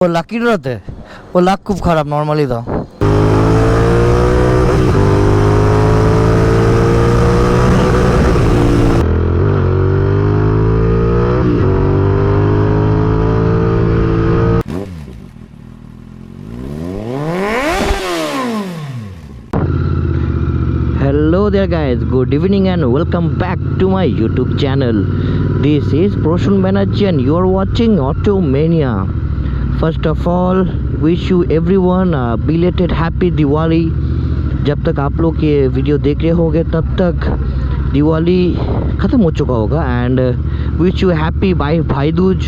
ও লাকির রাতে ও লাক খুব খারাপ নর্মালি তো। Hello there guys, good evening and welcome back to my YouTube channel. This is Proshun Banerjee and you are watching Automania. First of all, wish you everyone a belated happy Diwali. जब तक आप लोग ये video देख रहे होंगे तब तक दिवाली ख़त्म हो चुका होगा एंड विश यू हैप्पी भाई Dooj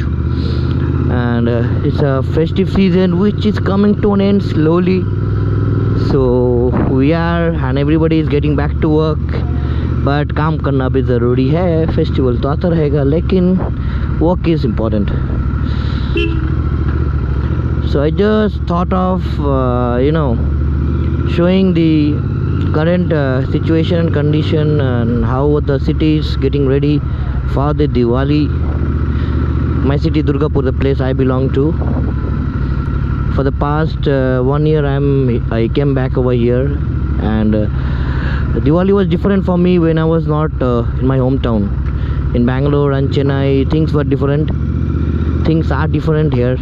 and it's a festive season which is coming to an end slowly. So we are and everybody is getting back to work, but काम करना भी ज़रूरी है. फेस्टिवल तो आता रहेगा लेकिन work is important. So I just thought of showing the current situation and condition and how the city is getting ready for the Diwali. My city Durgapur, the place I belong to. For the past 1 year I came back over here and Diwali was different for me when I was not in my hometown. In Bangalore and Chennai things were different. Things are different here.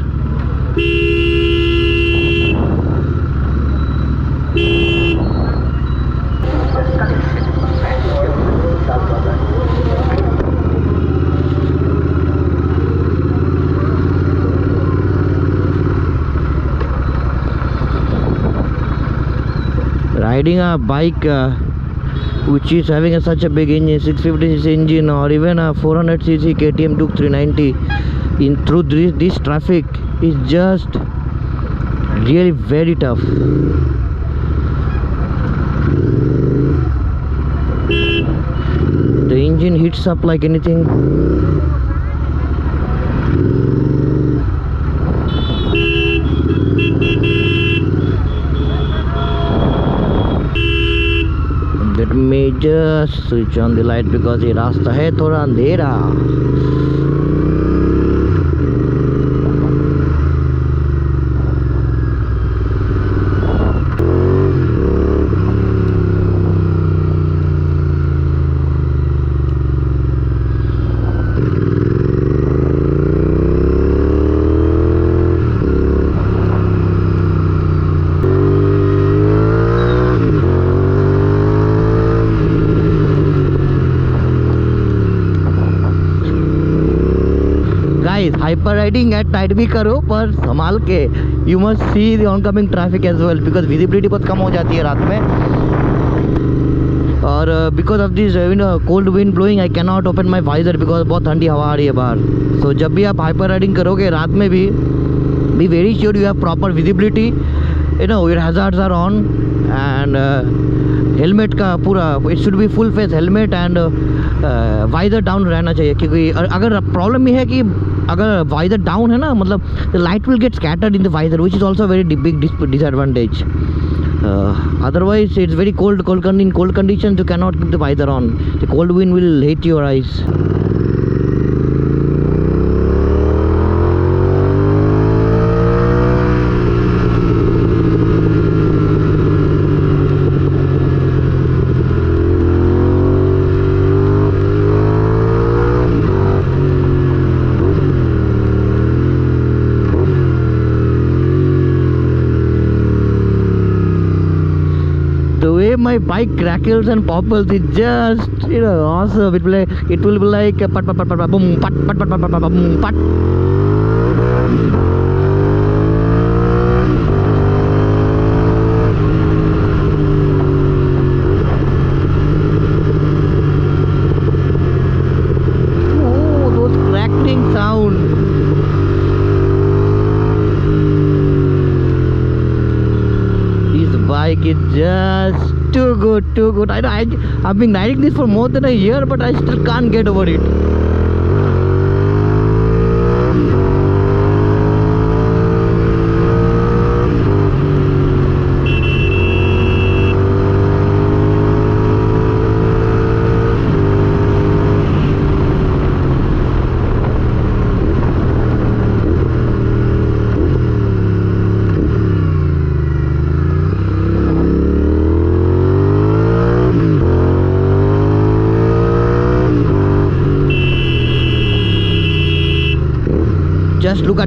Riding a bike which is having such a big engine, 650cc engine, or even a 400cc KTM Duke 390 in through this traffic is just really very tough. The engine heats up like anything. Let me just switch on the light because ये रास्ता है थोड़ा अंधेरा. Hyper riding at night भी करो पर संभाल के. You must see the oncoming traffic as well because visibility बहुत कम हो जाती है रात में. और because of this cold wind blowing I can not open my visor because बहुत ठंडी हवा आ रही है बाहर. सो जब भी आप हाइपर राइडिंग करोगे रात में भी be very sure you have proper visibility. Your hazards are on and helmet का पूरा it should be full face helmet and visor down रहना चाहिए. क्योंकि अगर प्रॉब्लम ये है कि अगर वाइजर डाउन है ना मतलब the light will get scattered in the visor which is also very big disadvantage. Otherwise it's very cold in cold conditions you cannot keep the visor on. The cold wind will hit your eyes. The way my bike crackles and popples, it's just awesome. It will be like pat pat pat pat boom pat pat pat pat pat boom pat. Oh, those crackling sound. Bike is just too good. I've been riding this for more than a year but I still can't get over it.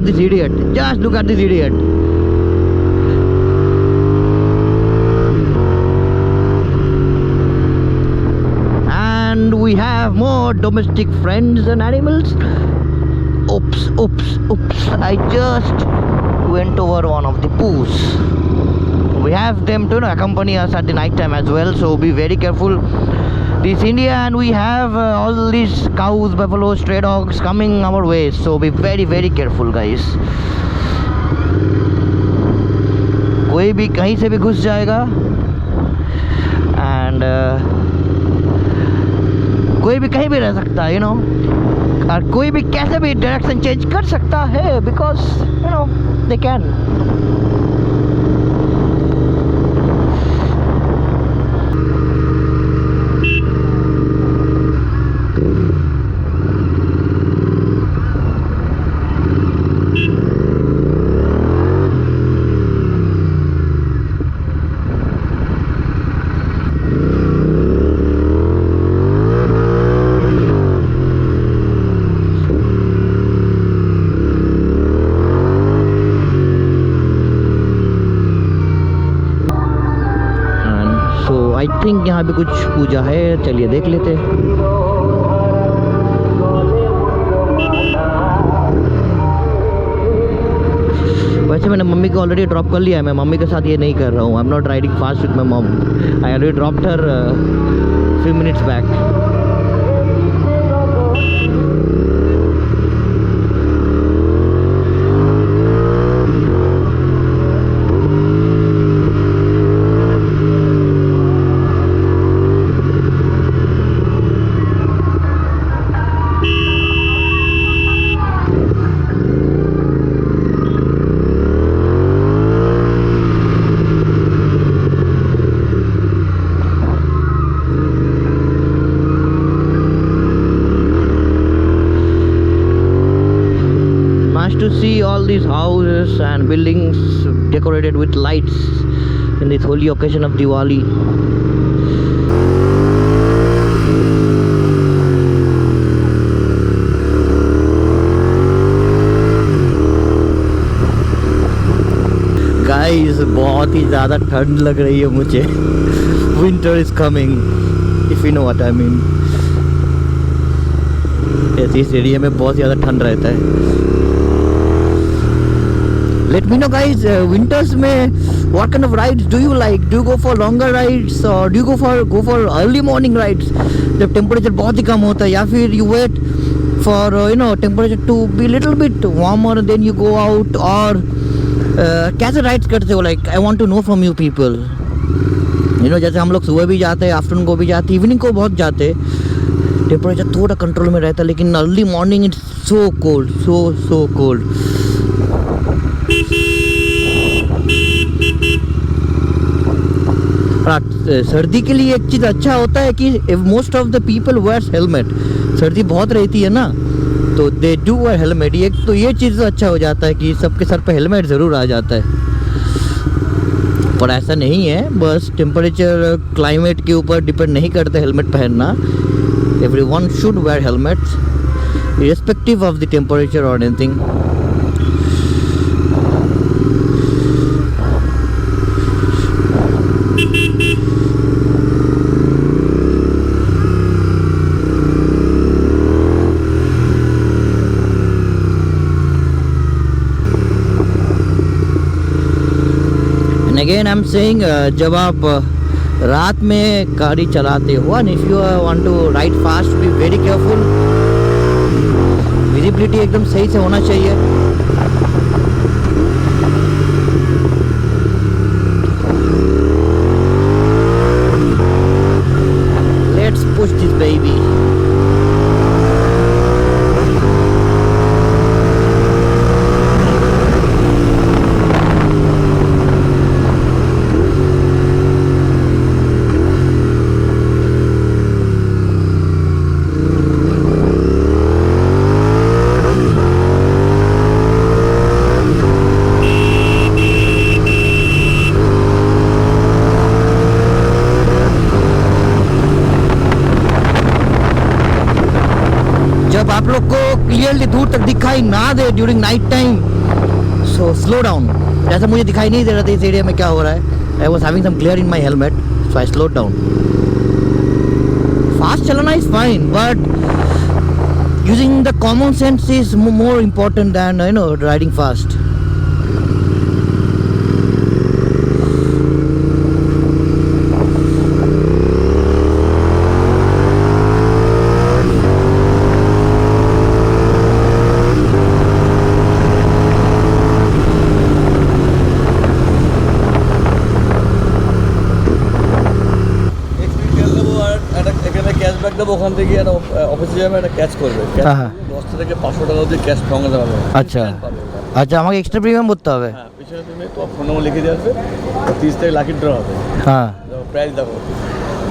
at this idiot. Just look at this idiot. And we have more domestic friends and animals. Oops. I just went over one of the poos. We have them to accompany us at the night time as well, so be very careful. This India, and we have all these cows, buffaloes, stray dogs coming our way, so be very very careful guys. कोई भी कहीं से भी घुस जाएगा and कोई भी कहीं भी रह सकता है, और कोई भी कैसे भी डायरेक्शन चेंज कर सकता है, because they can. I think यहाँ पे कुछ पूजा है, चलिए देख लेते। वैसे मैंने मम्मी को ऑलरेडी ड्रॉप कर लिया है, मैं मम्मी के साथ ये नहीं कर रहा हूँ। I am not riding fast with my mom, I already dropped her few minutes back. To see all these houses and buildings decorated with lights in this holy occasion of Diwali. Guys, बहुत ही ज़्यादा ठंड लग रही है मुझे। Winter is coming, if you know what I mean. इस area में बहुत ज़्यादा ठंड रहता है। Let me know guys, winters में what kind of rides do you like? Do you go for longer rides or do you go for early morning rides जब temperature बहुत ही कम होता है, या फिर you wait for temperature to be little bit warmer then you go out, और कैसे rides करते हो? Like I want to know from you people. जैसे हम लोग सुबह भी जाते हैं, आफ्टरनून को भी जाते हैं, इवनिंग को बहुत जाते हैं, टेम्परेचर थोड़ा कंट्रोल में रहता है, लेकिन early morning it's so cold, so cold. सर्दी के लिए एक चीज़ अच्छा होता है कि most of the people wears helmet. सर्दी बहुत रहती है ना, तो दे डू वेयर हेलमेट। एक तो ये चीज़ अच्छा हो जाता है कि सबके सर पे हेलमेट ज़रूर आ जाता है। पर ऐसा नहीं है, बस टेम्परेचर क्लाइमेट के ऊपर डिपेंड नहीं करता हेलमेट पहनना। Everyone should wear helmets irrespective of the temperature or anything. And again I'm saying, जब आप रात में गाड़ी चलाते हो, and if you want to ride fast, be very careful. Visibility एकदम सही से होना चाहिए। Let's push this baby. दिखाई ना दे during night time, so slow down. जैसे मुझे दिखाई नहीं दे रहा था इस एरिया में क्या हो रहा है, I was having some glare in my helmet, so I slow down. Fast चलाना is fine, but using the common sense is more important than riding fast. Cashback দেবো ওখান থেকে একটা অফিসে যাবে একটা ক্যাশ করবে, 10 থেকে 500 টাকা অবধি ক্যাশ ভাঙাতে পারবে। আচ্ছা আচ্ছা, আমাকে এক্সট্রা প্রিমিয়াম করতে হবে? হ্যাঁ, পিছনে তুমি তোমার ফোন নম্বর লিখে দিয়ে আসবে, 30 থেকে লাকি ড্র হবে। হ্যাঁ, প্রাইস দেখো,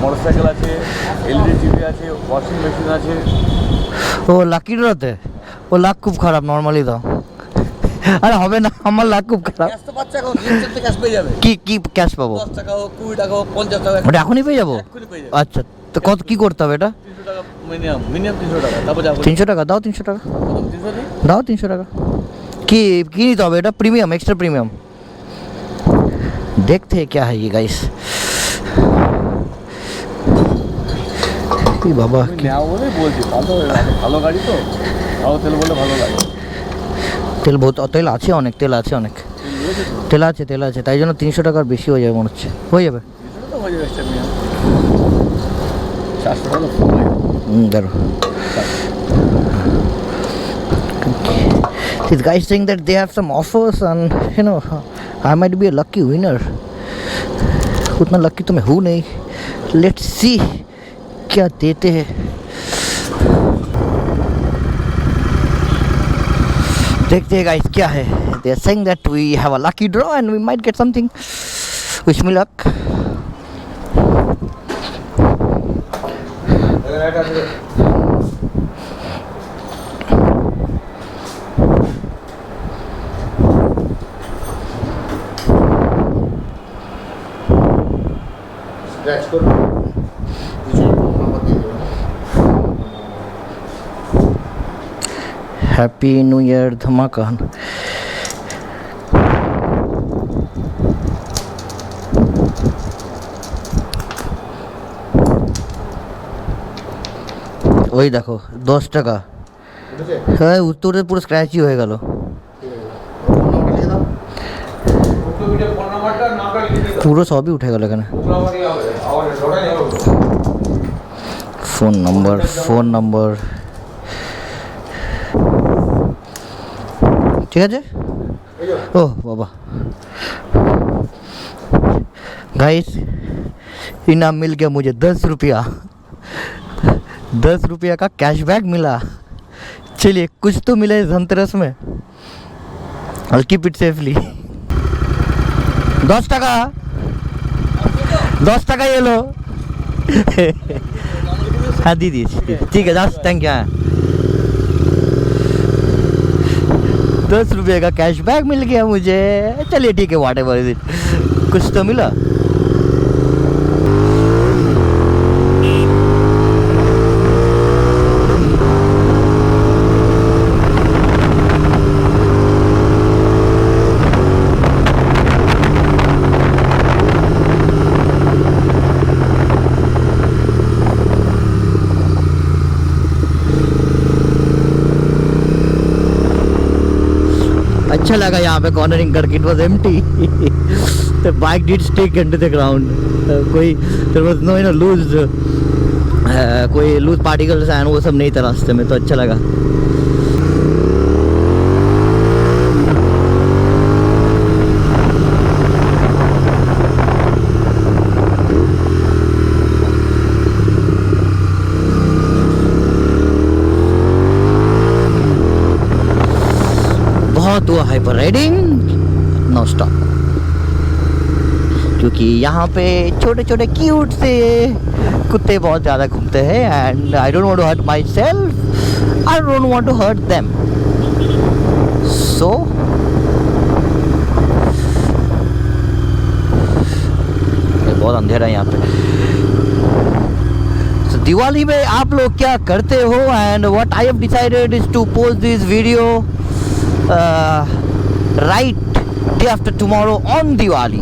মোটরসাইকেল আছে, এলইডি টিভি আছে, ওয়াশিং মেশিন আছে। ও লাকি ড্রতে? ও লাক খুব খারাপ, নর্মালি দাও। আরে হবে না, আমার লাক খুব খারাপ। ক্যাশ তো পাচ্ছে এখন, লিমিটেড ক্যাশ পেয়ে যাবে। কি ক্যাশ পাবো? 10 টাকা হোক, 20 টাকা হোক, 50 টাকা। ওটা এখনই পেয়ে যাবো? এখনই পেয়ে যাবে। আচ্ছা, তো কত কি করতে হবে এটা? 300 টাকা মিনিমাম 300 টাকা। তারপর যাবো 300 টাকা দাও, 300 টাকা 300 দিই। দাও, 300 টাকা। কি নিতে হবে এটা? Premium, extra premium. देखते हैं क्या है ये गाइस। কি বাবা, নেওয়া বলে বলছি, ভালো গাড়ি তো, ভালো তেল বলে ভালো লাগে। তেল আছে অনেক, তেল আছে অনেক, তেল আছে, তাই জন্য 300 টাকার বেশি হয়ে যাবে মনে হচ্ছে। হয়ে যাবে 300 তো হয়ে যাবে এক্সট্রা প্রিমিয়াম। 400 টাকা দাঁড়ো। These guys saying that they have some offers and I might be a lucky winner. उतना लकी तो मैं हूँ नहीं। Let's see क्या देते हैं। देखते हैं गाइस क्या है। They are saying that we have a lucky draw and we might get something. Wish me luck. Happy new year धमाका। ওই দেখো 10 টাকা। হ্যাঁ, উত্তরে পুরো স্ক্র্যাচই হয়ে গেল। পুরো সবই উঠে গেল এখানে। ফোন নম্বর ঠিক আছে। ও बाबा गाइस, इनाम मिल गया मुझे 10 रुपया। 10 रुपया का कैशबैक मिला। चलिए, कुछ तो मिला इस धनतेरस में। I'll keep it safely। 10 টাকা, 10 টাকা এলো। हाँ दी ठीक है, 10 थैंक यू। 10 रुपये का कैशबैक मिल गया मुझे। चलिए ठीक है, व्हाट एवर इज इट, कुछ तो मिला। अच्छा लगा यहाँ पे कॉर्नरिंग करके। It was empty. The bike did stick into the ground. कोई देयर वाज नो लूज, कोई लूज पार्टिकल्स एंड वो सब नहीं था रास्ते में, तो अच्छा लगा। बहुत हुआ हाइपर राइडिंग, नो स्टॉप। क्योंकि यहाँ पे छोटे छोटे क्यूट से कुत्ते बहुत ज़्यादा घूमते हैं and I don't want to hurt my self, I don't want to hurt them. So बहुत अंधेरा है यहाँ पे। So दिवाली में आप लोग क्या करते हो, and what I have decided is to post this video right day after tomorrow on Diwali.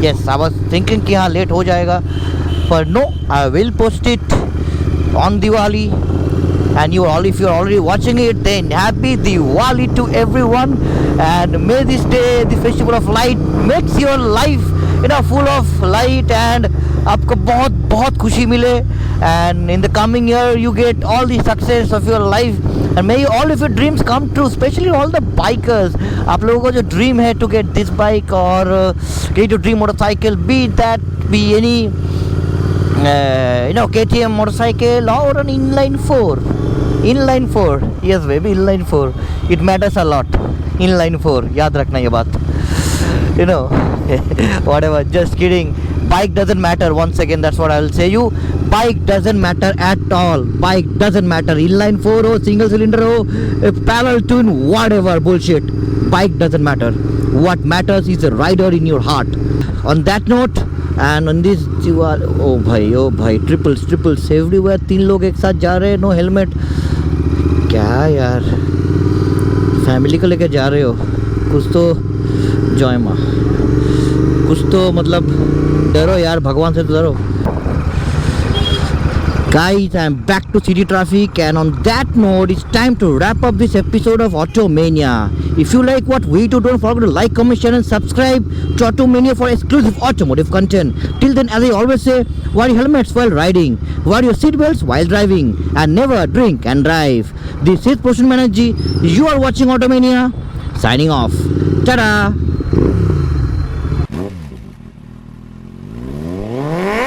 Yes, I was thinking कि हाँ लेट हो जाएगा, पर no, I will post it on Diwali. And you all, if you're already watching it, then happy Diwali to everyone, and may this day, the festival of light, makes your life full of light, and आपको बहुत बहुत खुशी मिले, and in the coming year you get all the success of your life, and may all of your dreams come true, especially all the bikers. आप लोगों को जो dream है to get this bike or get to dream motorcycle, be any KTM motorcycle or an inline 4. Yes baby, inline 4, it matters a lot. Inline 4, याद रखना ये बात. Whatever, just kidding. Bike doesn't matter. Once again, that's what I will say you. Bike doesn't matter at all. Bike doesn't matter. Inline 4 हो, single cylinder हो, parallel twin, whatever bullshit. Bike doesn't matter. What matters is the rider in your heart. On that note, and on this oh भाई, triples everywhere. 3 लोग एक साथ जा रहे हैं, no helmet. क्या यार, फैमिली को लेकर जा रहे हो, कुछ तो जॉय माँ, कुछ तो मतलब डरो यार, भगवान से तो डरो. Guys, I'm back to city traffic, and on that note, it's time to wrap up this episode of Automania. If you like what we do, don't forget to like, comment, share and subscribe to Automania for exclusive automotive content. Till then, as I always say, wear your helmets while riding, wear your seatbelts while driving, and never drink and drive. This is Prashant Banerjee. You are watching Automania. Signing off. Ta-da!